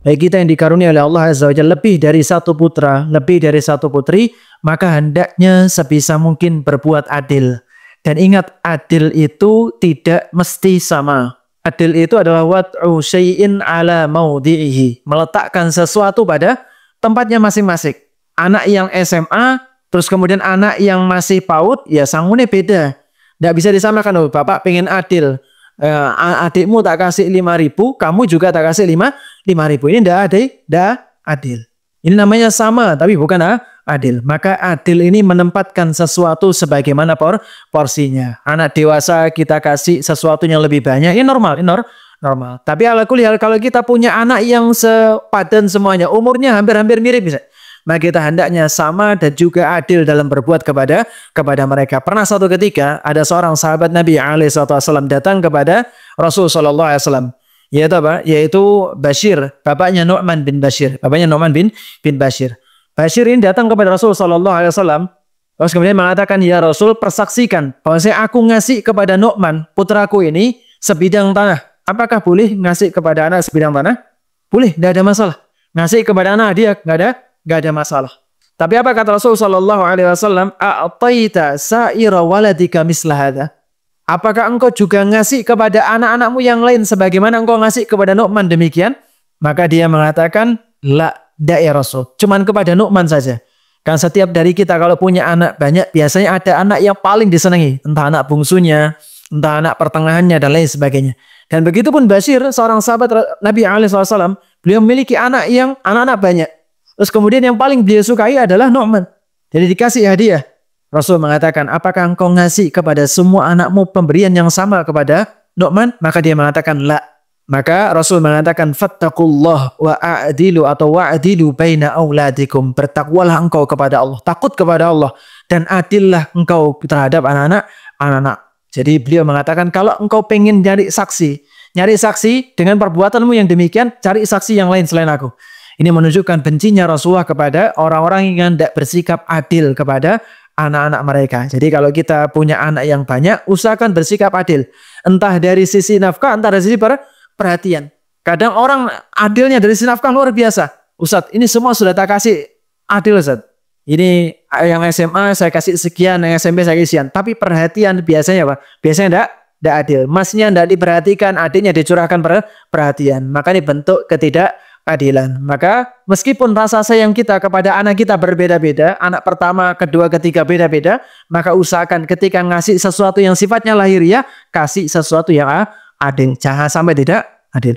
Baik kita yang dikaruniai oleh Allah Azza wa Jalla lebih dari satu putra, lebih dari satu putri, maka hendaknya sebisa mungkin berbuat adil. Dan ingat, adil itu tidak mesti sama. Adil itu adalah wad'u syai'in ala maudhi'ihi, meletakkan sesuatu pada tempatnya masing-masing. Anak yang SMA, terus kemudian anak yang masih PAUD, ya sangune beda. Tidak bisa disamakan. Oh, Bapak pengen adil. Adikmu tak kasih 5.000, kamu juga tak kasih 5.000. Ini tidak adil. Ini namanya sama, tapi bukan adil. Maka adil ini menempatkan sesuatu sebagaimana porsinya. Anak dewasa kita kasih sesuatu yang lebih banyak, ini normal, normal. Tapi ala kulli hal, kalau kita punya anak yang sepadan semuanya, umurnya hampir-hampir mirip bisa, maka kita hendaknya sama dan juga adil dalam berbuat kepada mereka. Pernah suatu ketika ada seorang sahabat Nabi SAW datang kepada Rasul SAW, yaitu apa? Yaitu Bashir, bapaknya Nu'man bin Bashir. Bapaknya Nu'man bin Bashir. Bashir ini datang kepada Rasul SAW, terus kemudian mengatakan, ya Rasul, persaksikan bahwa aku ngasih kepada Nu'man, putraku ini, sebidang tanah. Apakah boleh ngasih kepada anak sebidang tanah? Boleh, tidak ada masalah. Ngasih kepada anak dia nggak ada masalah. Tapi apa kata Rasul sallallahu alaihi wasallam? A'taita sa'ira waladika misla hadza? Apakah engkau juga ngasih kepada anak-anakmu yang lain sebagaimana engkau ngasih kepada Nu'man demikian? Maka dia mengatakan, la, ya Rasul. Cuman kepada Nu'man saja. Kan setiap dari kita kalau punya anak banyak, biasanya ada anak yang paling disenangi, entah anak bungsunya, entah anak pertengahannya dan lain sebagainya. Dan begitu pun Bashir, seorang sahabat Nabi SAW, beliau memiliki anak-anak banyak. Terus kemudian yang paling beliau sukai adalah Nu'man. Jadi dikasih hadiah. Rasul mengatakan, apakah engkau ngasih kepada semua anakmu pemberian yang sama kepada Nu'man? Maka dia mengatakan, la. Maka Rasul mengatakan, fattaqullah wa a'dilu atau wa'adilu baina auladikum. Bertakwalah engkau kepada Allah. Takut kepada Allah. Dan adillah engkau terhadap anak-anak. Jadi beliau mengatakan, kalau engkau pengen nyari saksi dengan perbuatanmu yang demikian, cari saksi yang lain selain aku. Ini menunjukkan bencinya Rasulullah kepada orang-orang yang tidak bersikap adil kepada anak-anak mereka. Jadi kalau kita punya anak yang banyak, usahakan bersikap adil. Entah dari sisi nafkah, entah dari sisi perhatian. Kadang orang adilnya dari sisi nafkah luar biasa. Ustadz, ini semua sudah tak kasih adil, Ustadz. Ini yang SMA saya kasih sekian, yang SMP saya kasih sekian. Tapi perhatian biasanya apa? Biasanya tidak adil. Masnya tidak diperhatikan, adiknya dicurahkan perhatian. Maka ini bentuk ketidakadilan. Maka meskipun rasa sayang kita kepada anak kita berbeda-beda, anak pertama, kedua, ketiga beda-beda, maka usahakan ketika ngasih sesuatu yang sifatnya lahiriah, kasih sesuatu yang adil. Jangan sampai tidak adil.